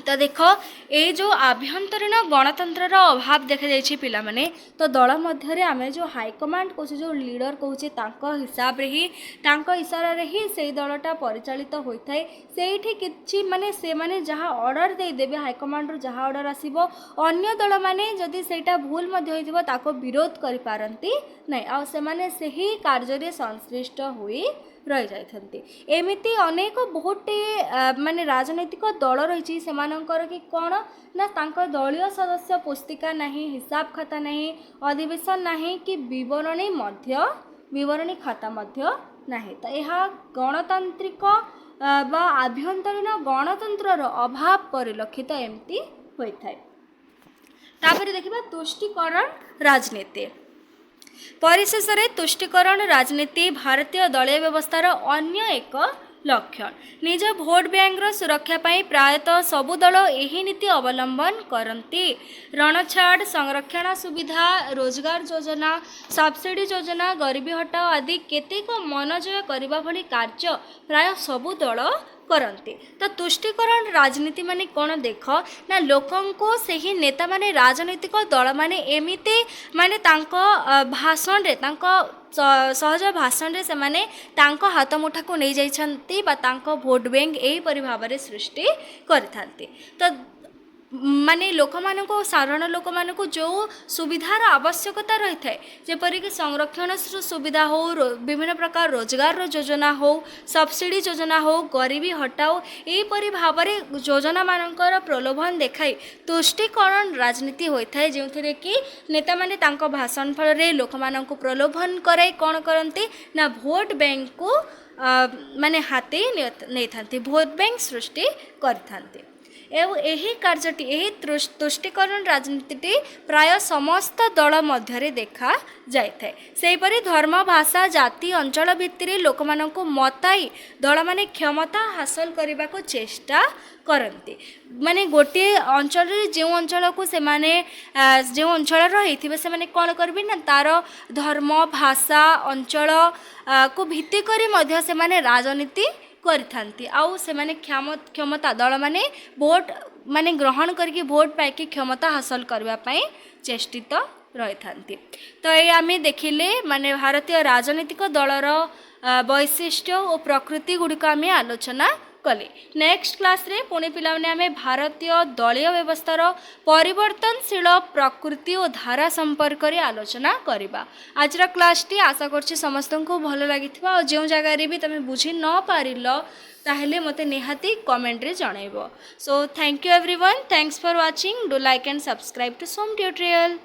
तो देख ये जो आभ्यंतरीण गणतंत्र अभाव देखा जाइए पिला माने तो दल मध्य आम जो हाईकमांड कौच जो लीडर कौचे हिसाब रे ही इशारा रे ही से दलटा परिचालित होता है। से कि माने से माने जहाँ ऑर्डर देदेवे हाईकमांड रू जहाँ ऑर्डर आसीबो अन्य दल माने जदि सेटा भूल मध्य होइथिबो ताको विरोध करि पारंती नै आ से माने सही कार्य रे संश्लिष्ट होई रही जाती। एमती अनेक बहुत माने राजनैतिक दल रही से कि कौन ना तांको दलीय सदस्य पुस्तिका नहीं हिसाब खाता नहीं अधिवेशन नहीं कि विवरणी खाता मध्य नहीं। तो यह गणतांत्रिक बा आभ्यंतरीण गणतंत्र अभाव परिलक्षित एमती होता है। तापर देखिबा तुष्टिकरण राजनीति। परिशेष तुष्टिकरण राजनीति भारतीय दलीय व्यवस्थार अन्य एक लक्षण। निज भोट बैंक सुरक्षा पाई प्रायतः सबु दल यही नीति अवलंबन करती। रणछाड़ संरक्षण सुविधा रोजगार योजना सब्सिडी योजना गरीबी हटाओ आदि केतेक मनजय करने भली कार्य प्राय सबु दल करते। तो तुष्टिकरण राजनीति माने कौन देख ना लोकं को सही नेता माने राजनैतिक दल माने एमिते माने तांको भाषण रे तांको सहज भाषण रे से माने तांको हाथ मुठा को नहीं जाइछंती बा तांको भोट बैंक एही परि भाबरे सृष्टि करिथांती। तो माने लोक मानको साधारण लोक मानको जो सुविधार आवश्यकता रही है जेपरिक संरक्षण सुविधा हो विभिन्न प्रकार रोजगार योजना हो सब्सिडी योजना हो गरीबी हटाओ यहीपरि भाव में योजना मानकर प्रलोभन देखाई तुष्टिकरण राजनीति होता है जो कि नेता माने तांको भाषण फल लोक माननको प्रलोभन कराई कौन करते ना भोट बैंक को माने हाथे नहीं था भोट बैंक सृष्टि करते। एवं यही कार्यटी यही तुष्टिकरण राजनीति प्राय समस्त दल मध्य देखा जाए। सेहीपरि धर्म भाषा जाति अंचल भित्तिरे लोक माननको मताई दल माने क्षमता हासिल करने को चेष्टा करती। माने गोटे अंचल जो अंचल को से माने जो अंचल रही से माने कौन करेंगे ना तार धर्म भाषा अंचल को भित्ति करी मध्य से माने राजनीति करथांती आउ से माने क्षमता दल माने वोट माने ग्रहण करके वोट पाइकी क्षमता हासिल करबा पई चेष्टित रही थांती। तो ये आमे देखिले माने भारतीय राजनीतिक दलर वैशिष्ट्य और प्रकृति गुड़िक आमे आलोचना कले। नेक्स्ट क्लास रे पुणी पिलाने आमे भारतीय दलीय व्यवस्थार परिवर्तनशील प्रकृति और धारा संपर्क रे आलोचना करिबा। आजर क्लास टी आशा करछि समस्त को भल लागिथिबा और जो जगह रे भी तमे बुझी न पारिलो ताहेले मते निहाती कमेंट रे जणाइबो। So thank you everyone, thanks for watching, do like and subscribe to Som tutorial.